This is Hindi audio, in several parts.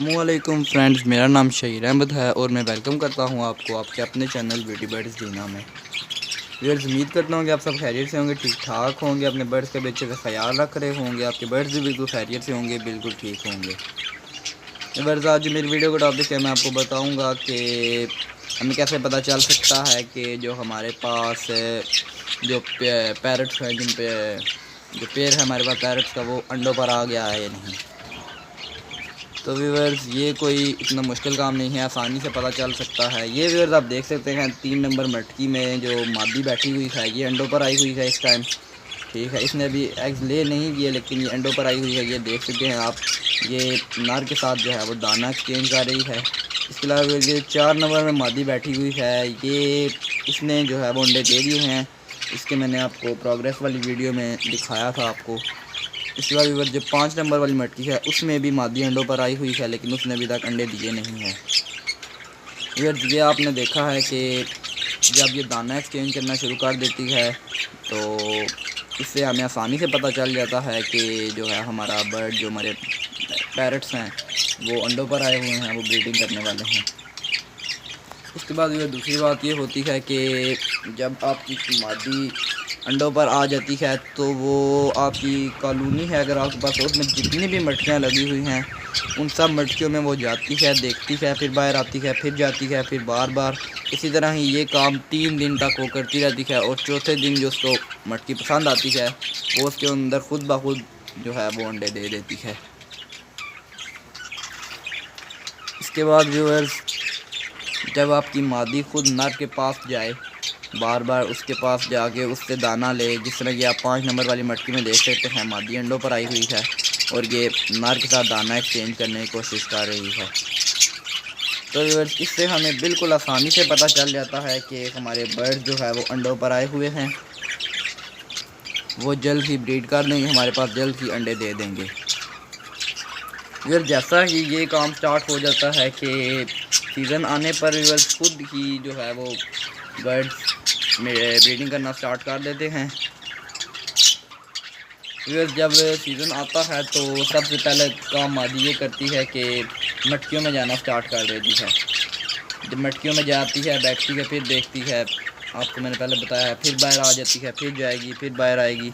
अस्सलामुअलैकुम फ्रेंड्स, मेरा नाम शहीर अहमद है और मैं वेलकम करता हूं आपको आपके अपने चैनल ब्यूटी बर्ड्स दीना में। व्यूअर्स, उम्मीद करता हूं कि आप सब खैरियत से होंगे, ठीक ठाक होंगे, अपने बर्ड्स का भी अच्छे से ख्याल रख रहे होंगे, आपके बर्ड्स भी बिल्कुल खैरियत से होंगे, बिल्कुल ठीक होंगे। व्यूअर्स, आज मेरी वीडियो का टॉपिक है, मैं आपको बताऊँगा कि हमें कैसे पता चल सकता है कि जो हमारे पास जो पैरट्स हैं, जिन पे जो पेड़ है हमारे पास पैरट्स का, वो अंडों पर आ गया है या नहीं। तो व्यूअर्स, ये कोई इतना मुश्किल काम नहीं है, आसानी से पता चल सकता है। ये व्यूअर्स आप देख सकते हैं 3 नंबर मटकी में जो मादी बैठी हुई है, ये अंडों पर आई हुई है इस टाइम। ठीक है, इसने अभी एग्स ले नहीं किए लेकिन ये अंडों पर आई हुई है, ये देख सकते हैं आप। ये नर के साथ जो है वो दाना एक्सचेंज कर रही है। इसके अलावा ये 4 नंबर में मादी बैठी हुई है, ये इसने जो है वो अंडे दे दिए हैं। इसके मैंने आपको प्रोग्रेस वाली वीडियो में दिखाया था आपको। इसके बाद व्यूअर जो 5 नंबर वाली मटकी है उसमें भी मादी अंडों पर आई हुई है, लेकिन उसने अभी तक अंडे दिए नहीं हैं। व्यूअर, ये आपने देखा है कि जब ये दाना एक्सचेंज करना शुरू कर देती है तो इससे हमें आसानी से पता चल जाता है कि जो है हमारा बर्ड, जो हमारे पैरट्स हैं, वो अंडों पर आए हुए हैं, वो ब्रीडिंग करने वाले हैं। उसके बाद व्यूअर दूसरी बात ये होती है कि जब आपकी मादी अंडों पर आ जाती है तो वो आपकी कॉलोनी है, अगर आपके पास उसमें जितनी भी मटकियाँ लगी हुई हैं उन सब मटकियों में वो जाती है, देखती है, फिर बाहर आती है, फिर जाती है, फिर बार बार इसी तरह ही ये काम 3 दिन तक वो करती रहती है। और चौथे दिन जो उसको मटकी पसंद आती है वो उसके अंदर खुद ब खुद जो है वो अंडे दे देती है। इसके बाद व्यूअर्स, जब आपकी मादी खुद नर के पास जाए, बार बार उसके पास जाके उससे दाना ले, जिस तरह कि आप 5 नंबर वाली मटकी में देख सकते हैं, मादी अंडों पर आई हुई है और ये नर के साथ दाना एक्सचेंज करने की कोशिश कर रही है। तो इससे हमें बिल्कुल आसानी से पता चल जाता है कि हमारे बर्ड जो है वो अंडों पर आए हुए हैं, वो जल्द ही ब्रीड कर देंगे, हमारे पास जल्द ही अंडे दे देंगे। जैसा ही ये काम स्टार्ट हो जाता है कि सीज़न आने पर खुद ही जो है वो बर्ड्स में ब्रीडिंग करना स्टार्ट कर देते हैं। जब सीज़न आता है तो सबसे पहले काम मादी ये करती है कि मटकियों में जाना स्टार्ट कर देती है। जब मटकियों में जाती है, बैठती है, फिर देखती है, आपको मैंने पहले बताया है, फिर बाहर आ जाती है, फिर जाएगी, फिर बाहर आएगी।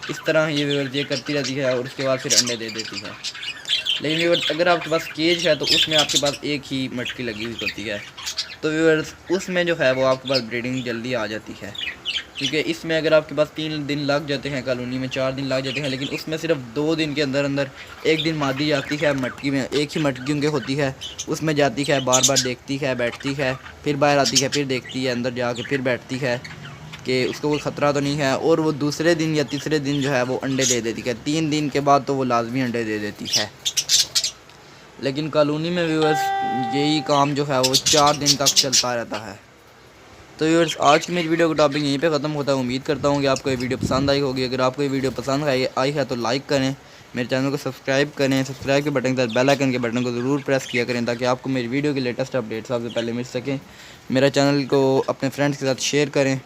इस तरह ये करती रहती है और उसके बाद फिर अंडे दे देती है। लेकिन अगर आपके पास केज है तो उसमें आपके पास एक ही मटकी लगी हुई होती है, तो व्यूअर्स उसमें जो है वो आपके पास ब्रीडिंग जल्दी आ जाती है। क्योंकि इसमें अगर आपके पास 3 दिन लग जाते हैं, कॉलोनी में 4 दिन लग जाते हैं, लेकिन उसमें सिर्फ 2 दिन के अंदर अंदर एक दिन मादी आती है मटकी में, एक ही मटकी उनके होती है, उसमें जाती है, बार बार देखती है, बैठती है, फिर बाहर आती है, फिर देखती है, अंदर जाके फिर बैठती है कि उसको कोई ख़तरा तो नहीं है, और वो दूसरे दिन या तीसरे दिन जो है वो अंडे दे देती है। 3 दिन के बाद तो वो लाजमी अंडे दे देती है। लेकिन कॉलोनी में व्यूअर्स यही काम जो है वो 4 दिन तक चलता रहता है। तो व्यूअर्स, आज की मेरी वीडियो का टॉपिक यहीं पे ख़त्म होता है। उम्मीद करता हूँ कि आपको ये वीडियो पसंद आई होगी। अगर आपको ये वीडियो पसंद आई है तो लाइक करें, मेरे चैनल को सब्सक्राइब करें, सब्सक्राइब के बटन के साथ बेल आइकन के बटन को ज़रूर प्रेस किया करें ताकि आपको मेरी वीडियो की लेटेस्ट अपडेट सबसे पहले मिल सकें। मेरा चैनल को अपने फ्रेंड्स के साथ शेयर करें।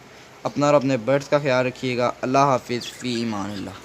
अपना और अपने बर्ड्स का ख्याल रखिएगा। अल्लाह हाफिज़, फ़ी ईमान अल्लाह।